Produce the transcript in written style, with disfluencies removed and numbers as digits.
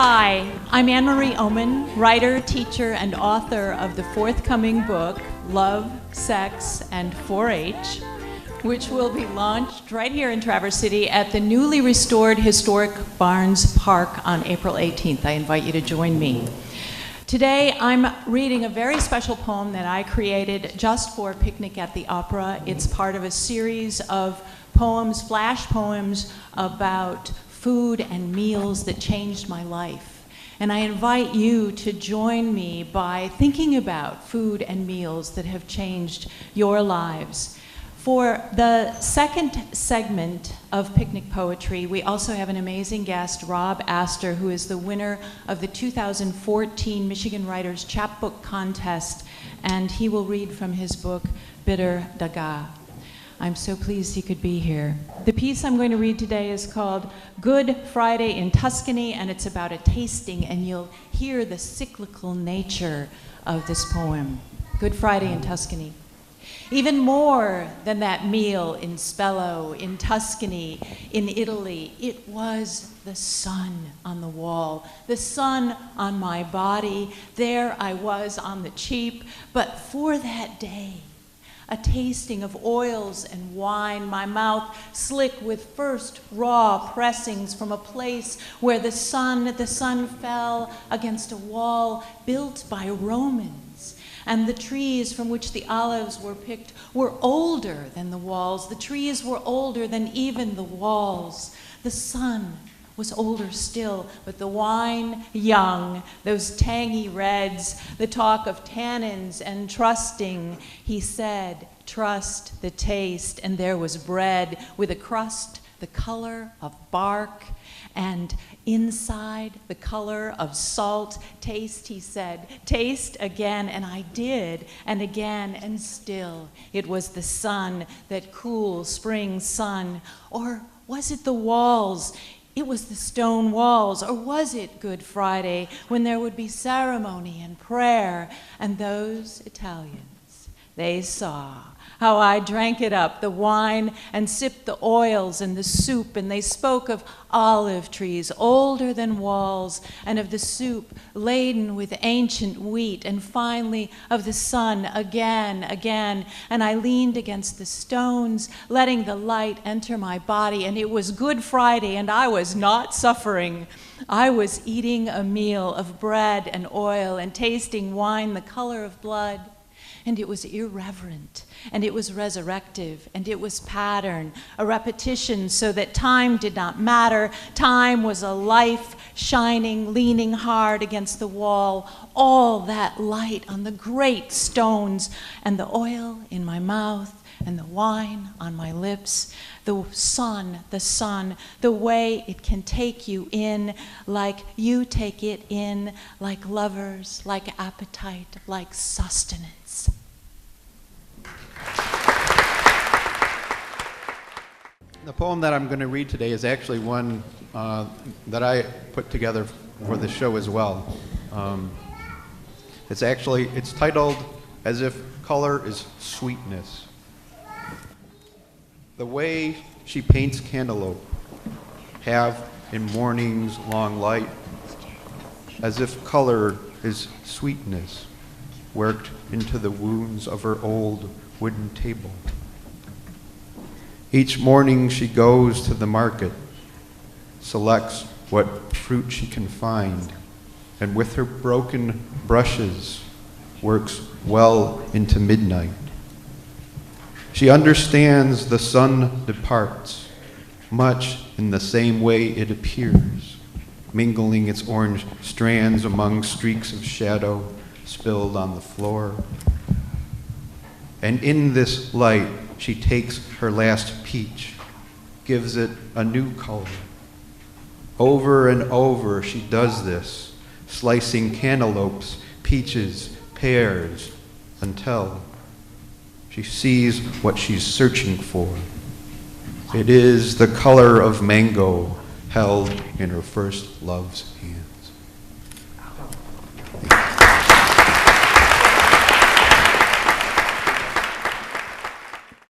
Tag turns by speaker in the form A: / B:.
A: Hi, I'm Anne-Marie Oomen, writer, teacher, and author of the forthcoming book, Love, Sex, and 4-H, which will be launched right here in Traverse City at the newly restored historic Barnes Park on April 18th. I invite you to join me. Today, I'm reading a very special poem that I created just for Picnic at the Opera. It's part of a series of poems, flash poems, about food and meals that changed my life. And I invite you to join me by thinking about food and meals that have changed your lives. For the second segment of Picnic Poetry, we also have an amazing guest, Robb Astor, who is the winner of the 2014 Michigan Writers Chapbook Contest, and he will read from his book, Bitter Daga. I'm so pleased he could be here. The piece I'm going to read today is called Good Friday in Tuscany, and it's about a tasting, and you'll hear the cyclical nature of this poem. Good Friday in Tuscany. Even more than that meal in Spello, in Tuscany, in Italy, it was the sun on the wall, the sun on my body. There I was on the cheap, but for that day, a tasting of oils and wine, my mouth slick with first raw pressings from a place where the sun fell against a wall built by Romans. And the trees from which the olives were picked were older than the walls. The trees were older than even the walls. The sun was older still, but the wine young, those tangy reds, the talk of tannins and trusting. He said, trust the taste, and there was bread with a crust the color of bark, and inside the color of salt. Taste, he said, taste again, and I did, and again, and still it was the sun, that cool spring sun. Or was it the walls? It was the stone walls. Or was it Good Friday, when there would be ceremony and prayer? And those Italians, they saw how I drank it up, the wine, and sipped the oils and the soup, and they spoke of olive trees older than walls, and of the soup laden with ancient wheat, and finally of the sun again, and I leaned against the stones, letting the light enter my body, and it was Good Friday, and I was not suffering. I was eating a meal of bread and oil, and tasting wine the color of blood. And it was irreverent, and it was resurrective, and it was pattern, a repetition so that time did not matter. Time was a life shining, leaning hard against the wall, all that light on the great stones, and the oil in my mouth, and the wine on my lips, the sun, the way it can take you in, like you take it in, like lovers, like appetite, like sustenance.
B: The poem that I'm going to read today is actually one that I put together for the show as well. It's titled As If Color is Sweetness. The way she paints cantaloupe, have in morning's long light, as if color is sweetness, worked into the wounds of her old wooden table. Each morning she goes to the market, selects what fruit she can find, and with her broken brushes works well into midnight. She understands the sun departs, much in the same way it appears, mingling its orange strands among streaks of shadow spilled on the floor. And in this light, she takes her last peach, gives it a new color. Over and over she does this, slicing cantaloupes, peaches, pears, until she sees what she's searching for. It is the color of mango held in her first love's hand.